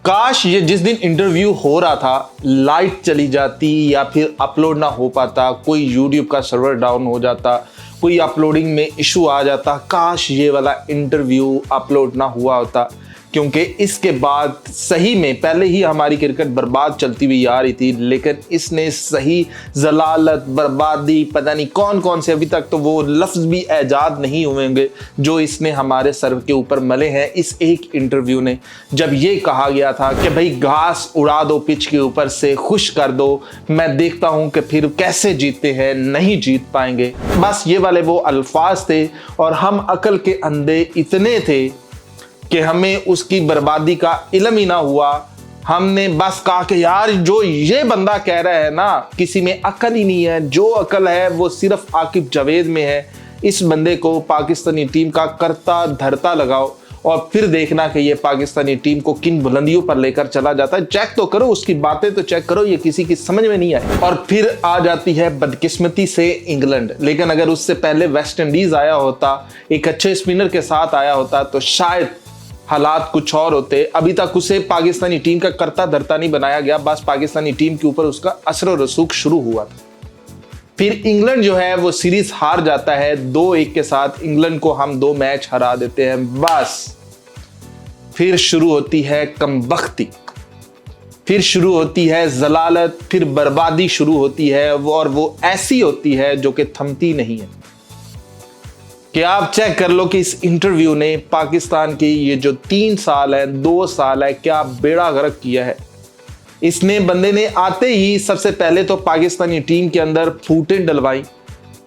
काश ये जिस दिन इंटरव्यू हो रहा था लाइट चली जाती या फिर अपलोड ना हो पाता, कोई यूट्यूब का सर्वर डाउन हो जाता, कोई अपलोडिंग में इशू आ जाता, काश ये वाला इंटरव्यू अपलोड ना हुआ होता। क्योंकि इसके बाद सही में पहले ही हमारी क्रिकेट बर्बाद चलती हुई आ रही थी, लेकिन इसने सही जलालत, बर्बादी, पता नहीं कौन कौन से अभी तक तो वो लफ्ज़ भी ऐजाद नहीं हुए होंगे जो इसने हमारे सर के ऊपर मले हैं इस एक इंटरव्यू ने। जब ये कहा गया था कि भाई घास उड़ा दो पिच के ऊपर से, खुश कर दो, मैं देखता हूं कि फिर कैसे जीतते हैं, नहीं जीत पाएंगे। बस ये वाले वो अल्फाज थे और हम अकल के अंधे इतने थे कि हमें उसकी बर्बादी का इल्म ही ना हुआ। हमने बस कहा कि यार जो ये बंदा कह रहा है ना, किसी में अकल ही नहीं है, जो अकल है वो सिर्फ आकिब जावेद में है। इस बंदे को पाकिस्तानी टीम का करता धरता लगाओ और फिर देखना कि ये पाकिस्तानी टीम को किन बुलंदियों पर लेकर चला जाता है। चेक तो करो, उसकी बातें तो चेक करो, ये किसी की समझ में नहीं आई। और फिर आ जाती है बदकिस्मती से इंग्लैंड। लेकिन अगर उससे पहले वेस्ट इंडीज आया होता, एक अच्छे स्पिनर के साथ आया होता, तो शायद हालात कुछ और होते। अभी तक उसे पाकिस्तानी टीम का करता धरता नहीं बनाया गया, बस पाकिस्तानी टीम के ऊपर उसका असर और रसूख शुरू हुआ था। फिर इंग्लैंड जो है वो सीरीज हार जाता है 2-1 के साथ। इंग्लैंड को हम 2 मैच हरा देते हैं। बस फिर शुरू होती है कमबख्ती, फिर शुरू होती है जलालत, फिर बर्बादी शुरू होती है, और वो ऐसी होती है जो कि थमती नहीं है। कि आप चेक कर लो कि इस इंटरव्यू ने पाकिस्तान की ये जो 3 साल है, 2 साल है, क्या बेड़ा गर्क किया है। इसने बंदे ने आते ही सबसे पहले तो पाकिस्तानी टीम के अंदर फूटें डलवाई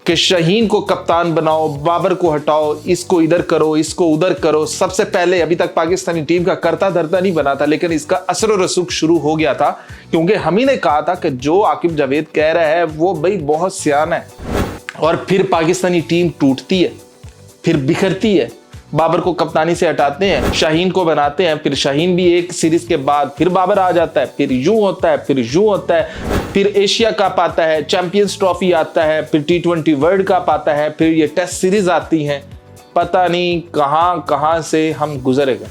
कि शाहीन को कप्तान बनाओ, बाबर को हटाओ, इसको इधर करो, इसको उधर करो। सबसे पहले अभी तक पाकिस्तानी टीम का करता धरता नहीं बना था, लेकिन इसका असर और रसूख शुरू हो गया था। क्योंकि हम ही ने कहा था कि जो आकिब जावेद कह रहा है वो भाई बहुत सियाना है। और फिर पाकिस्तानी टीम टूटती है, फिर बिखरती है। बाबर को कप्तानी से हटाते हैं, शाहीन को बनाते हैं, फिर शाहीन भी एक सीरीज के बाद फिर बाबर आ जाता है, फिर यूं होता है, फिर यूं होता है, फिर एशिया कप आता है, चैंपियंस ट्रॉफी आता है, फिर T20 वर्ल्ड कप आता है, फिर ये टेस्ट सीरीज आती हैं। पता नहीं कहां कहां से हम गुजरे गए।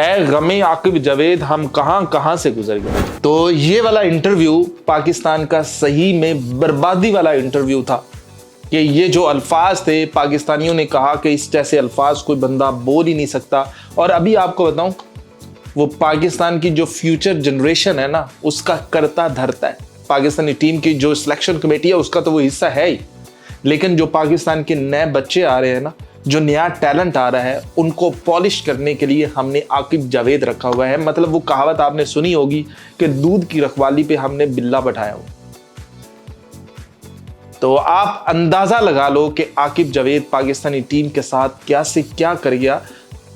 ए गमे आकिब जावेद, हम कहां कहां से गुजर गए। तो ये वाला इंटरव्यू पाकिस्तान का सही में बर्बादी वाला इंटरव्यू था। कि ये जो अल्फाज थे, पाकिस्तानियों ने कहा कि इस जैसे अल्फाज कोई बंदा बोल ही नहीं सकता। और अभी आपको बताऊं, वो पाकिस्तान की जो फ्यूचर जनरेशन है ना, उसका करता धरता है। पाकिस्तानी टीम की जो सिलेक्शन कमेटी है उसका तो वो हिस्सा है ही, लेकिन जो पाकिस्तान के नए बच्चे आ रहे हैं ना, जो नया टैलेंट आ रहा है, उनको पॉलिश करने के लिए हमने आकिब जावेद रखा हुआ है। मतलब वो कहावत आपने सुनी होगी कि दूध की रखवाली पे हमने बिल्ला बैठाया हो। तो आप अंदाजा लगा लो कि आकिब जावेद पाकिस्तानी टीम के साथ क्या से क्या कर गया।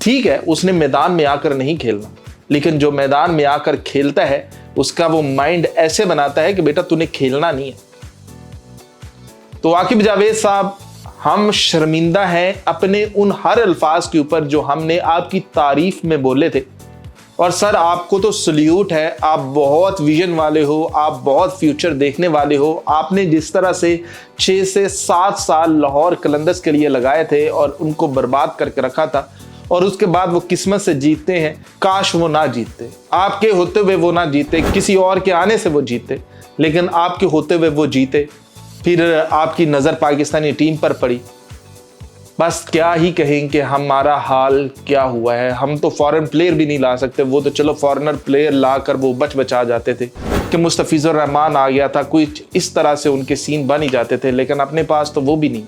ठीक है, उसने मैदान में आकर नहीं खेलना, लेकिन जो मैदान में आकर खेलता है उसका वो माइंड ऐसे बनाता है कि बेटा तूने खेलना नहीं है। तो आकिब जावेद साहब, हम शर्मिंदा हैं अपने उन हर अल्फाज के ऊपर जो हमने आपकी तारीफ में बोले थे। और सर आपको तो सल्यूट है, आप बहुत विजन वाले हो, आप बहुत फ्यूचर देखने वाले हो। आपने जिस तरह से 6 से 7 साल लाहौर कलंदर्स के लिए लगाए थे और उनको बर्बाद करके रखा था, और उसके बाद वो किस्मत से जीतते हैं। काश वो ना जीतते, आपके होते हुए वो ना जीते, किसी और के आने से वो जीते, लेकिन आपके होते हुए वो जीते। फिर आपकी नज़र पाकिस्तानी टीम पर पड़ी। बस क्या ही कहें कि हमारा हाल क्या हुआ है। हम तो फॉरेन प्लेयर भी नहीं ला सकते, वो तो चलो फॉरेनर प्लेयर लाकर वो बचा जाते थे कि मुस्तफिजुर रहमान आ गया था, कुछ इस तरह से उनके सीन बन ही जाते थे, लेकिन अपने पास तो वो भी नहीं।